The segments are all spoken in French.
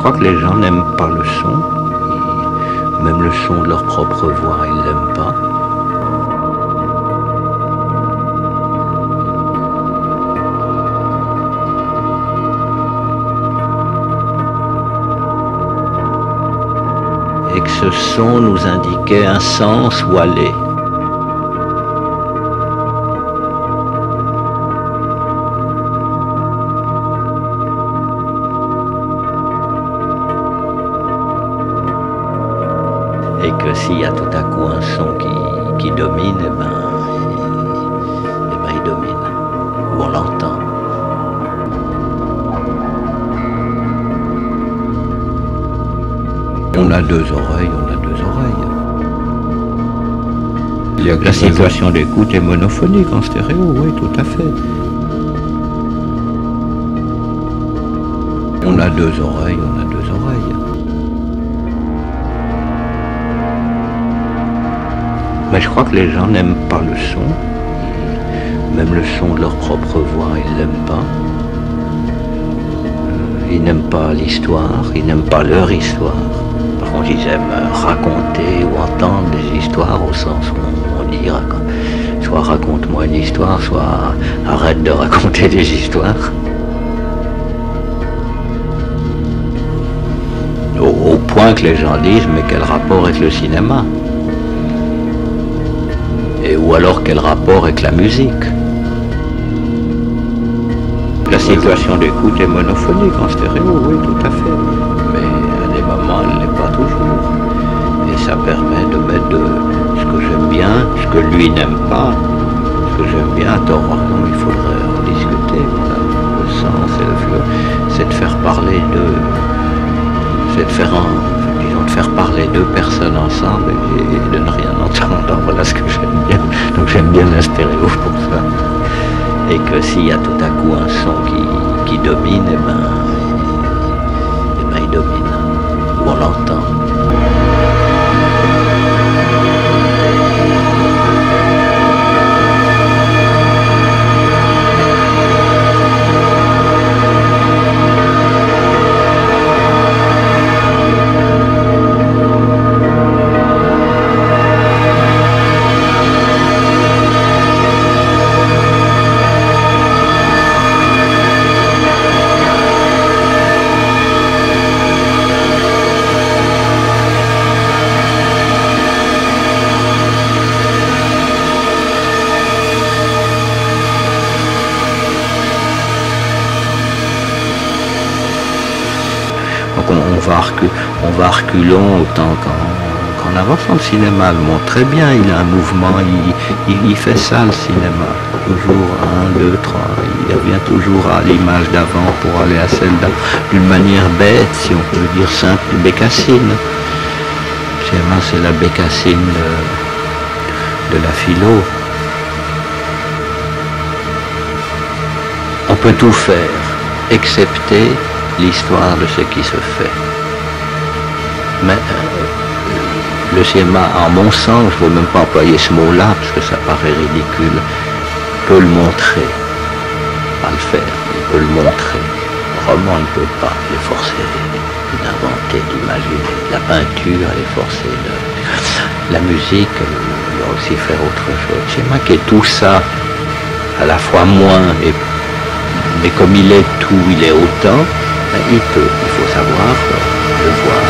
crois que les gens n'aiment pas le son. Même le son de leur propre voix, ils l'aiment pas. Et que ce son nous indiquait un sens où aller. Et que s'il y a tout à coup un son qui domine, eh ben, il domine, ou on l'entend. On a deux oreilles, on a deux oreilles. La situation d'écoute est monophonique en stéréo, oui, tout à fait. On a deux oreilles, on a deux oreilles. Mais je crois que les gens n'aiment pas le son. Même le son de leur propre voix, ils l'aiment pas. Ils n'aiment pas l'histoire, ils n'aiment pas leur histoire. Par contre, ils aiment raconter ou entendre des histoires au sens où on dit soit raconte-moi une histoire, soit arrête de raconter des histoires. Au point que les gens disent, mais quel rapport avec le cinéma? Ou alors quel rapport avec la musique? La situation d'écoute est monophonique en stéréo, oui, tout à fait. Mais à des moments, elle n'est pas toujours. Et ça permet de mettre ce que j'aime bien, ce que lui n'aime pas, ce que j'aime bien, attends, non, il faudrait en discuter. Voilà. Le sens et le fleu, c'est de faire parler deux, c'est de faire faire parler deux personnes ensemble et de ne rien entendre. Voilà ce que j'aime bien. Donc j'aime bien la stéréo pour ça. Et que s'il y a tout à coup un son qui domine, eh ben, il domine. Ou on l'entend. On va reculons autant qu'en avançant. Le cinéma le montre très bien, il a un mouvement, il fait ça le cinéma. Toujours 1, 2, 3, il revient toujours à l'image d'avant pour aller à celle d'avant. D'une manière bête, si on peut dire simple, bécassine. Le cinéma c'est la bécassine de la philo. On peut tout faire, excepté l'histoire de ce qui se fait. Mais le cinéma, en mon sens, je ne veux même pas employer ce mot-là, parce que ça paraît ridicule, peut le montrer, pas le faire, mais il peut le montrer. Le roman, il ne peut pas, il est forcé d'inventer, d'imaginer. La peinture, elle est forcée la musique, elle doit aussi faire autre chose. Le cinéma qui est tout ça, à la fois moins, mais comme il est tout, il est autant, ben, il faut savoir le voir.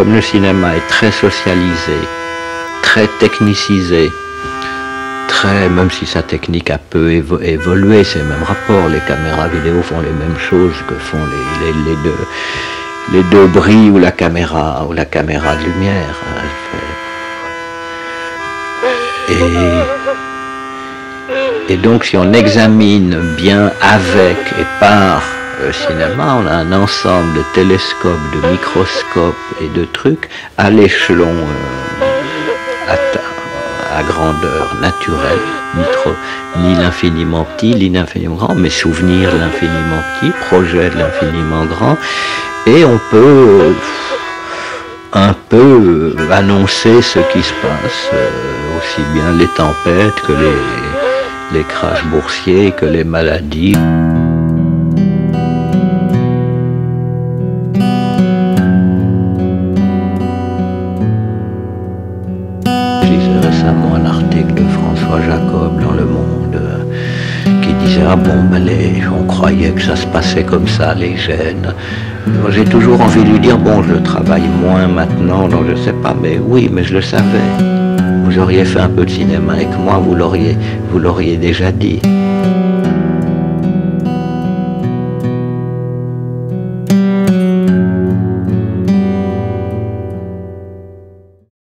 comme le cinéma est très socialisé, très technicisé, même si sa technique a peu évolué, c'est le même rapport, les caméras vidéo font les mêmes choses que font les deux brilles ou la caméra de lumière. Et donc si on examine bien avec et par le cinéma, on a un ensemble de télescopes, de microscopes et de trucs à l'échelon à grandeur naturelle, ni l'infiniment petit, ni l'infiniment grand, mais souvenir de l'infiniment petit, projet de l'infiniment grand, et on peut un peu annoncer ce qui se passe, aussi bien les tempêtes que les crashs boursiers, que les maladies. Récemment un article de François Jacob dans Le Monde qui disait « Ah bon, ben on croyait que ça se passait comme ça, les gènes ». J'ai toujours envie de lui dire « Bon, je le travaille moins maintenant, donc je sais pas, mais oui, mais je le savais. Vous auriez fait un peu de cinéma avec moi, vous l'auriez déjà dit. »